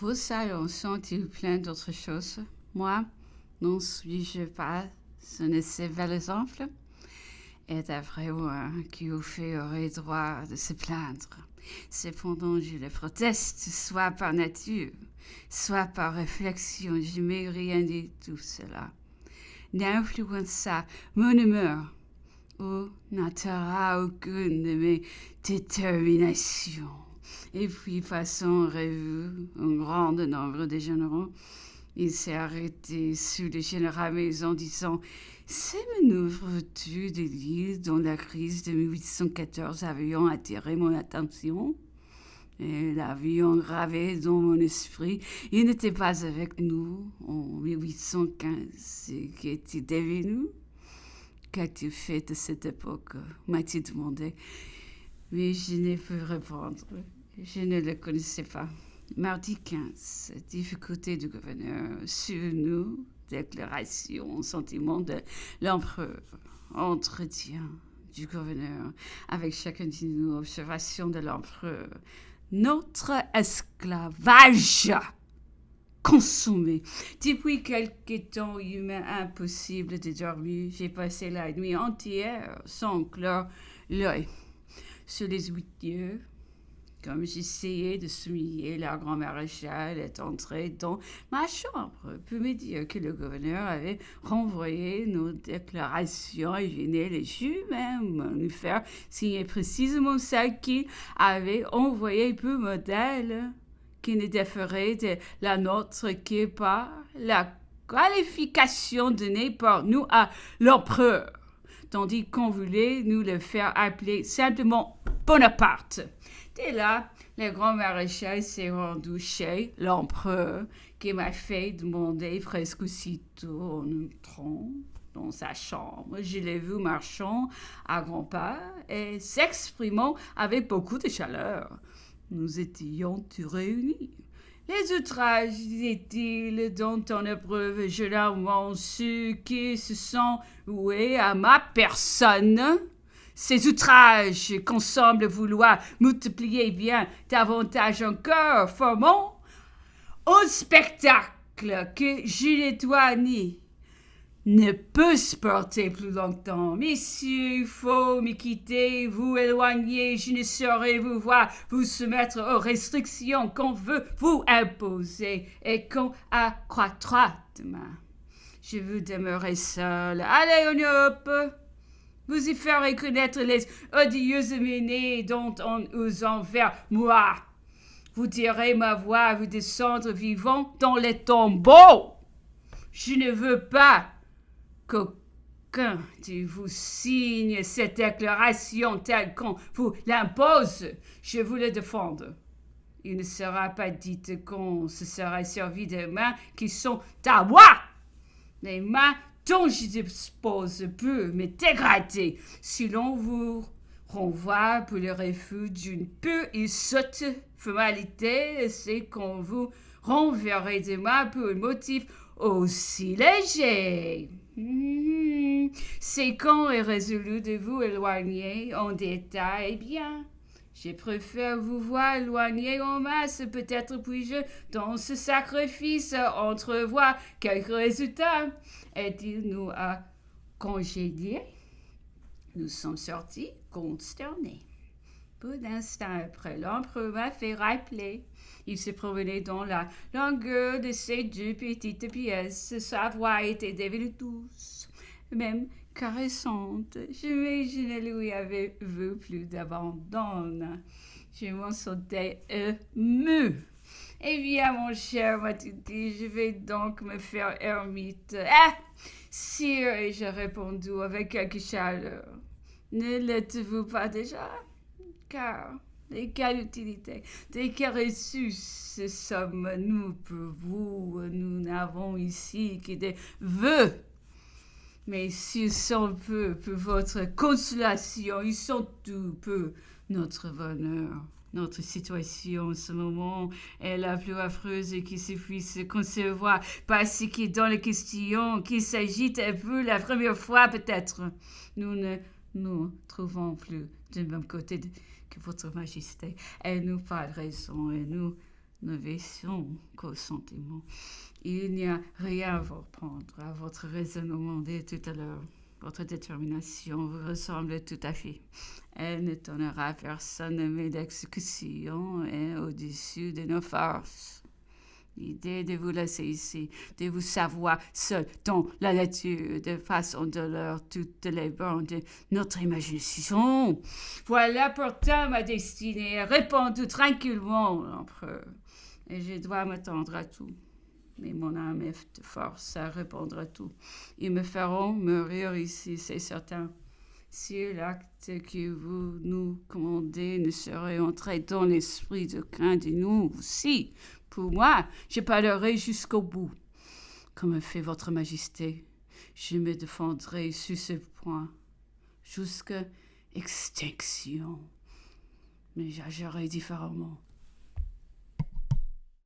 Vos salons sont-ils pleins d'autres choses? Moi, non suis-je pas un assez bel exemple? Et d'après moi, qui vous fait aurait droit de se plaindre. Cependant, je le proteste, soit par nature, soit par réflexion. Je n'ai rien dit de tout cela. N'influença mon humeur ou n'atteindra aucune de mes déterminations. Et puis, passant en revue un grand nombre de généraux, il s'est arrêté sous le général Maison, disant: ces manœuvres de l'île dans la crise de 1814 avaient attiré mon attention. Et l'avion gravé dans mon esprit, il n'était pas avec nous en 1815. Qu'est-il devenu? Qu'as-tu fait de cette époque? M'a-t-il demandé. Mais je n'ai pu répondre. Je ne le connaissais pas. Mardi 15, difficulté du gouverneur sur nous, déclaration, sentiment de l'empereur, entretien du gouverneur avec chacun de nous, observation de l'empereur. Notre esclavage consommé. Depuis quelque temps, il m'est impossible de dormir. J'ai passé la nuit entière sans clore l'œil. Sur les 8 yeux, comme j'essayais de souligner, la grand-maréchale est entrée dans ma chambre pour me dire que le gouverneur avait renvoyé nos déclarations et venait les jours même nous faire signer précisément celle qu'il avait envoyée pour modèle, qui ne déferait de la nôtre que par la qualification donnée par nous à l'empereur, tandis qu'on voulait nous le faire appeler simplement Bonaparte. Dès là, le grand maréchal s'est rendu chez l'empereur, qui m'a fait demander presque aussitôt en entrant dans sa chambre. Je l'ai vu marchant à grands pas et s'exprimant avec beaucoup de chaleur. Nous étions tous réunis. Les outrages, disait-il, dont on éprouve généralement ceux qui se sont voués à ma personne, ces outrages qu'on semble vouloir multiplier bien davantage encore, formant un spectacle que Jules Douanier ne peut supporter plus longtemps. Messieurs, il faut me quitter, vous éloigner, je ne saurais vous voir vous soumettre aux restrictions qu'on veut vous imposer et qu'on accroîtra demain. Je veux demeurer seul. Allez, on Europe! Vous y ferez connaître les odieuses menées dont on vous envers moi. Vous direz ma voix vous descendre vivant dans les tombeaux. Je ne veux pas qu'aucun de vous signe cette déclaration telle qu'on vous l'impose. Je vous le défends. Il ne sera pas dit qu'on se sera servi des mains qui sont à moi. Les mains dont je dispose peut me dégrader si l'on vous renvoie pour le refus d'une pure et sotte formalité, c'est qu'on vous renverrait demain pour un motif aussi léger. C'est qu'on est résolu de vous éloigner en détail, bien. Je préfère vous voir éloigner en masse. Peut-être puis-je, dans ce sacrifice, entrevoir quelques résultats. Et-il nous a congédiés? Nous sommes sortis consternés. Peu d'instants après, l'empereur m'a fait rappeler. Il se promenait dans la longueur de ces 2 petites pièces. Sa voix était devenue douce, même caressante. Je ne lui avais vu plus d'abandon. Je m'en sentais ému. Eh bien, mon cher, m'a-t-il dit, je vais donc me faire ermite. Ah, sire, ai-je répondu avec quelque chaleur. Ne l'êtes-vous pas déjà? Car, de quelle utilité, de quelle ressources sommes-nous pour vous? Nous n'avons ici que des vœux. Mais s'ils sont peu pour votre consolation, ils sont tout peu notre bonheur. Notre situation en ce moment est la plus affreuse qui se puisse concevoir parce que dans les questions qui s'agitent pour la première fois peut-être, nous ne nous trouvons plus du même côté que votre majesté et nous pas de raison et nous Nous vivons qu'au sentiment. Il n'y a rien à vous reprendre à votre raisonnement de tout à l'heure. Votre détermination vous ressemble tout à fait. Elle ne donnera à personne mais d'exécution est au-dessus de nos forces. L'idée de vous laisser ici, de vous savoir seul dans la nature, de façon de leur toutes les bornes de notre imagination. Voilà pourtant ma destinée. Répondez tranquillement, l'empereur. Et je dois m'attendre à tout. Mais mon âme est de force à répondre à tout. Ils me feront mourir ici, c'est certain. Si l'acte que vous nous commandez ne serait entré dans l'esprit d'aucun de nous aussi, pour moi, je parlerai jusqu'au bout. Comme fait votre majesté, je me défendrai sur ce point, jusqu'à extinction. Mais j'agirai différemment.